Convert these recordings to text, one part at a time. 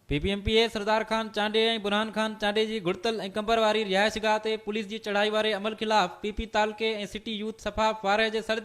पीपीएमपीए सरदार खान चांडे ऐं बुरहान खान चांडे जी घुड़तल ऐं कंबर वारी रिहाइशगाह ते पुलिस जी चढ़ाई वारे अमल खिलाफ़ पीपी तालुके ऐं सिटी यूथ सफ़ा वारे जे सॾ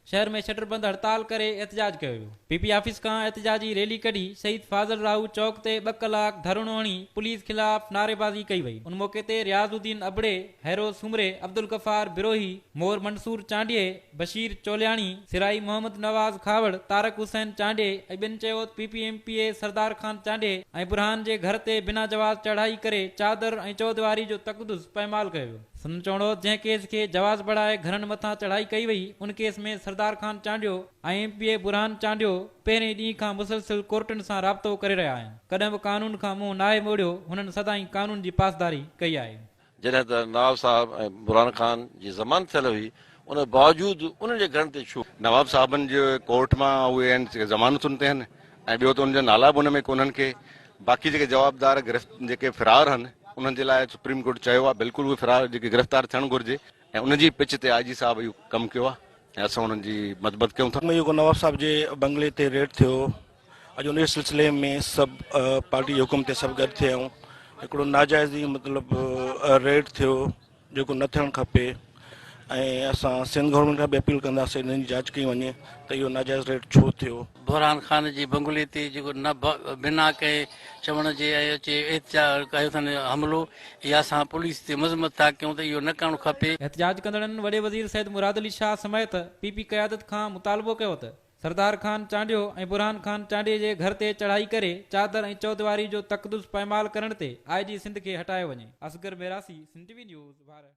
शहर में शटरबंद हड़ताल करे एहतजाज कियो वियो। पीपी ऑफिस खां एहतजाजी रैली कढी शहीद फाज़ल राहू चौक ते 2 कलाक धरणो हणी पुलिस खिलाफ़ नारेबाज़ी कई वई। उन मौके ते रियाज़ुद्दीन अबड़े, हैरोज सुमरे, अब्दुल गफ़ार बिरोही, मोर मंसूर चांडिये, बशीर चोलियाणी, सिराई मोहम्मद नवाज़ खावड़, तारक हुसैन चांडे ऐं ॿिनि चयो पीपीएमपीए सरदार खान चांडे ऐं बुरहान जे घर ते बिना जवाज़ चढ़ाई करे चादर ऐं चौधवारी जो तक़दुस पैमाल कयो वियो। सन चवणो जंहिं केस खे जवाज़ बढ़ाए घरनि मथां चढ़ाई कई वई उन केस में सरदार खान चांडियो ऐं एमपीए बुरहान चांडियो पहिरें ॾींहं खां मुसलसिल कोर्टनि सां राब्तो करे रहिया आहिनि। कॾहिं बि कानून खां मुंहुं नाहे मोड़ियो, हुननि सदाई कानून जी पासदारी कई आहे। जॾहिं त नवाब साहब ऐं बुरहान खान जी ज़मानत थियल हुई उन बावजूदि उन्हनि जे घरनि ते छो नवाब साहबनि जे कोर्ट मां उहे आहिनि ज़मानतुनि ते आहिनि ऐं ॿियो त उनजा नाला बि उन में कोन्हनि के बाक़ी जेके जवाबदार जेके फ़िरार आहिनि उन्हनि जे लाइ सुप्रीम कोर्ट चयो आहे बिल्कुलु उहे फ़िरार जेके गिरफ़्तार थियणु घुरिजे ऐं उनजी पिच ते आईजी साहब इहो कमु कयो आहे ऐं असां उन्हनि जी मदद कयूं था। जेको नवाब साहब जे बंगले ते रेड थियो अॼु उन सिलसिले में सभु पार्टी जे हुकुम ते सभु गॾु थिया आहियूं। हिकिड़ो नाजाइज़ी मतिलबु रेड थियो जेको न थियणु खपे ऐं असां सिंध गवर्नमेंट खां बि अपील कंदासीं हिननि जी जांच कई वञे त इहो नाजाइज़ रेड छो थियो। बुरहान खान जी बंगले ते जेको न बिना कंहिं चवण जे अचे एहतजाज कयो अथनि हमिलो, इहा असां पुलिस ते मज़म्मत था कयूं त इहो न करणु खपे। एहतजाज कंदड़नि वॾे वज़ीर सैयद मुराद अली शाह समेत पीपी क़यादत खां मुतालबो कयो त सरदार खान चांडियो ऐं बुरहान खान चांडे जे घर ते चढ़ाई करे चादर ऐं चौधवारी जो तक़दुस पैमाल करण ते आईजी सिंध खे हटायो वञे। असगर बेरासी, सिंध टीवी न्यूज़, भारत।